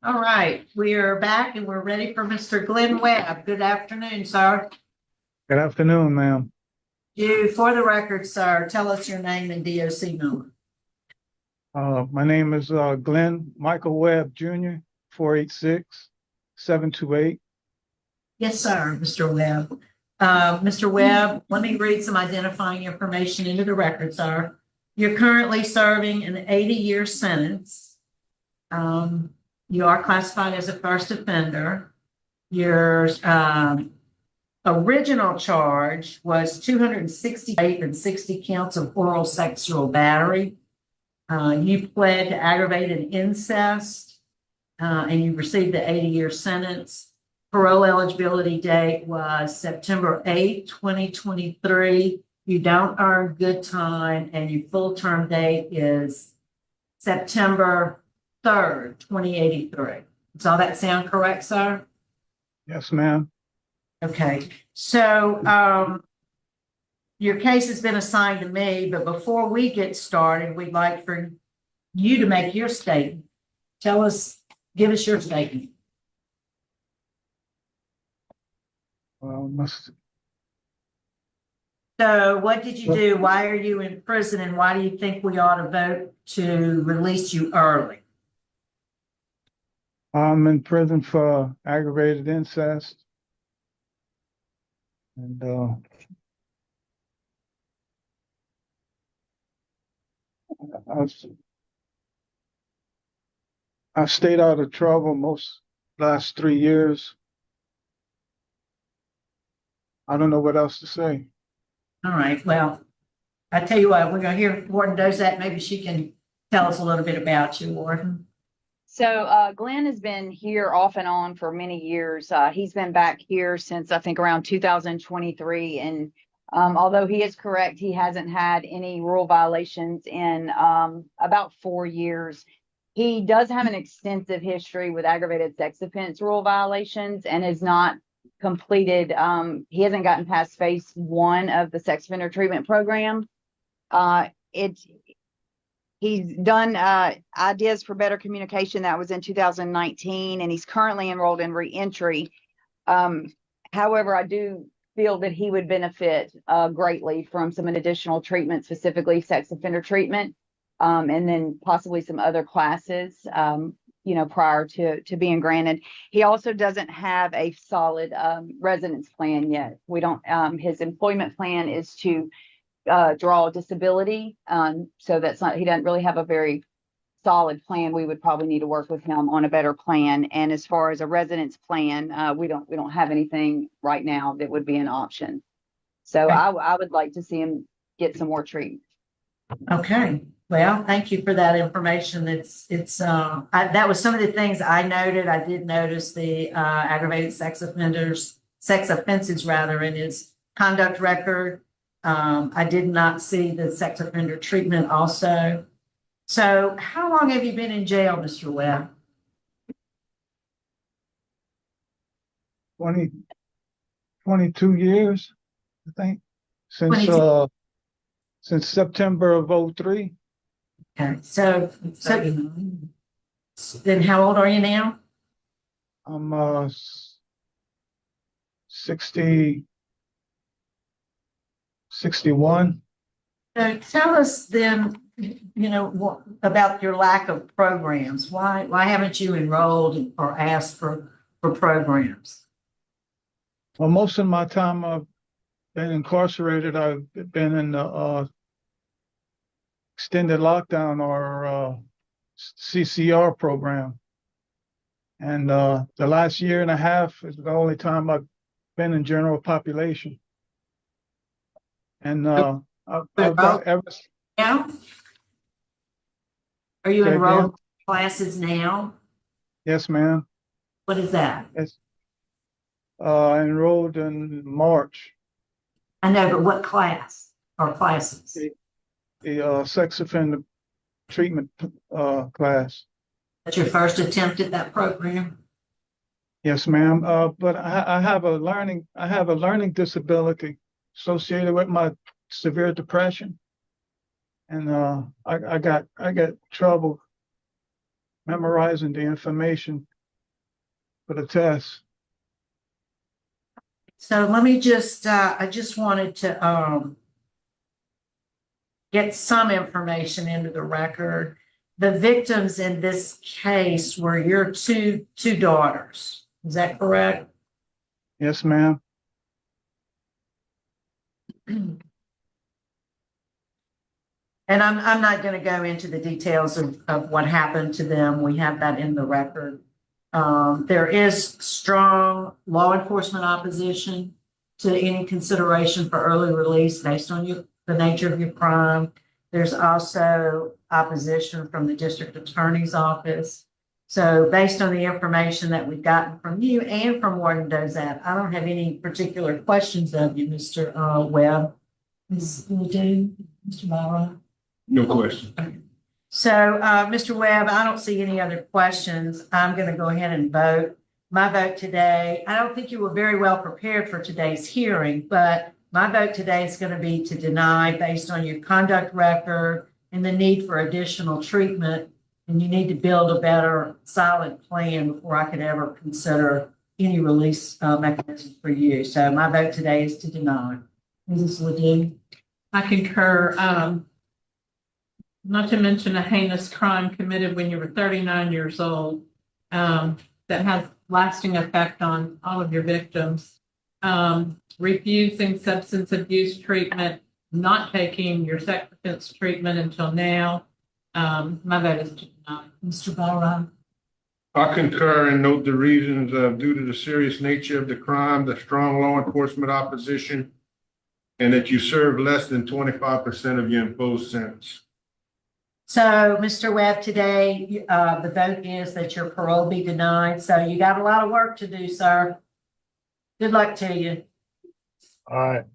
All right, we are back and we're ready for Mr. Glenn Webb. Good afternoon, sir. Good afternoon, ma'am. You, for the record, sir, tell us your name and DOC number. My name is Glenn Michael Webb Jr., 486-728. Yes, sir, Mr. Webb. Mr. Webb, let me read some identifying information into the record, sir. You're currently serving an 80-year sentence. You are classified as a first offender. Your original charge was 268 and 60 counts of oral sexual battery. You pled to aggravated incest, and you received the 80-year sentence. Parole eligibility date was September 8th, 2023. You don't earn good time, and your full term date is September 3rd, 2083. Does all that sound correct, sir? Yes, ma'am. Okay, so your case has been assigned to me, but before we get started, we'd like for you to make your statement. Give us your statement. Well, So what did you do? Why are you in prison, and why do you think we ought to vote to release you early? I'm in prison for aggravated incest. And I've stayed out of trouble most last 3 years. I don't know what else to say. All right, well, I tell you what, we're going to hear Warden Dozat. Maybe she can tell us a little bit about you, Warden. So Glenn has been here off and on for many years. He's been back here since I think around 2023. And although he is correct, he hasn't had any rule violations in about 4 years. He does have an extensive history with aggravated sex offense rule violations and has not completed, he hasn't gotten past phase 1 of the sex offender treatment program. He's done Ideas for Better Communication. That was in 2019, and he's currently enrolled in reentry. However, I do feel that he would benefit greatly from some additional treatment, specifically sex offender treatment, and then possibly some other classes, prior to being granted. He also doesn't have a solid residence plan yet. We don't. His employment plan is to draw disability. So that's not, he doesn't really have a very solid plan. We would probably need to work with him on a better plan. And as far as a residence plan, we don't have anything right now that would be an option. So I would like to see him get some more treatment. Okay. Well, thank you for that information. That was some of the things I noted. I did notice the aggravated sex offenses rather, in his conduct record. I did not see the sex offender treatment also. So how long have you been in jail, Mr. Webb? 22 years, I think, since September of 03. Okay, so then how old are you now? I'm 61. So tell us then, about your lack of programs. Why haven't you enrolled or asked for programs? Well, most of my time I've been incarcerated. I've been in the extended lockdown or CCR program. And the last year and a half is the only time I've been in general population. And I've got now? Are you enrolled in classes now? Yes, ma'am. What is that? Yes. Enrolled in March. I know, but what class or classes? The sex offender treatment class. That's your first attempt at that program? Yes, ma'am. But I have a learning disability associated with my severe depression, and I got trouble memorizing the information for the test. So let me just, I just wanted to, get some information into the record. The victims in this case were your two daughters. Is that correct? Yes, ma'am. And I'm not going to go into the details of what happened to them. We have that in the record. There is strong law enforcement opposition to any consideration for early release based on the nature of your crime. There's also opposition from the district attorney's office. So based on the information that we've gotten from you and from Warden Dozat, I don't have any particular questions of you, Mr. Webb. Ms. Ledoux, Mr. Byron? No question. So, Mr. Webb, I don't see any other questions. I'm going to go ahead and vote. My vote today, I don't think you were very well prepared for today's hearing, but my vote today is going to be to deny based on your conduct record and the need for additional treatment. And you need to build a better, solid plan before I could ever consider any release mechanism for you. So my vote today is to deny. Mrs. Ledoux? I concur. Not to mention a heinous crime committed when you were 39 years old that has lasting effect on all of your victims. Refusing substance abuse treatment, not taking your sex offense treatment until now. My vote is to deny. Mr. Byron? I concur and note the reasons due to the serious nature of the crime, the strong law enforcement opposition, and that you served less than 25% of your imposed sentence. So, Mr. Webb, today, the vote is that your parole be denied. So you got a lot of work to do, sir. Good luck to you. All right.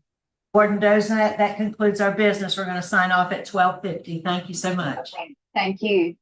Warden Dozat, that concludes our business. We're going to sign off at 12:50. Thank you so much. Thank you.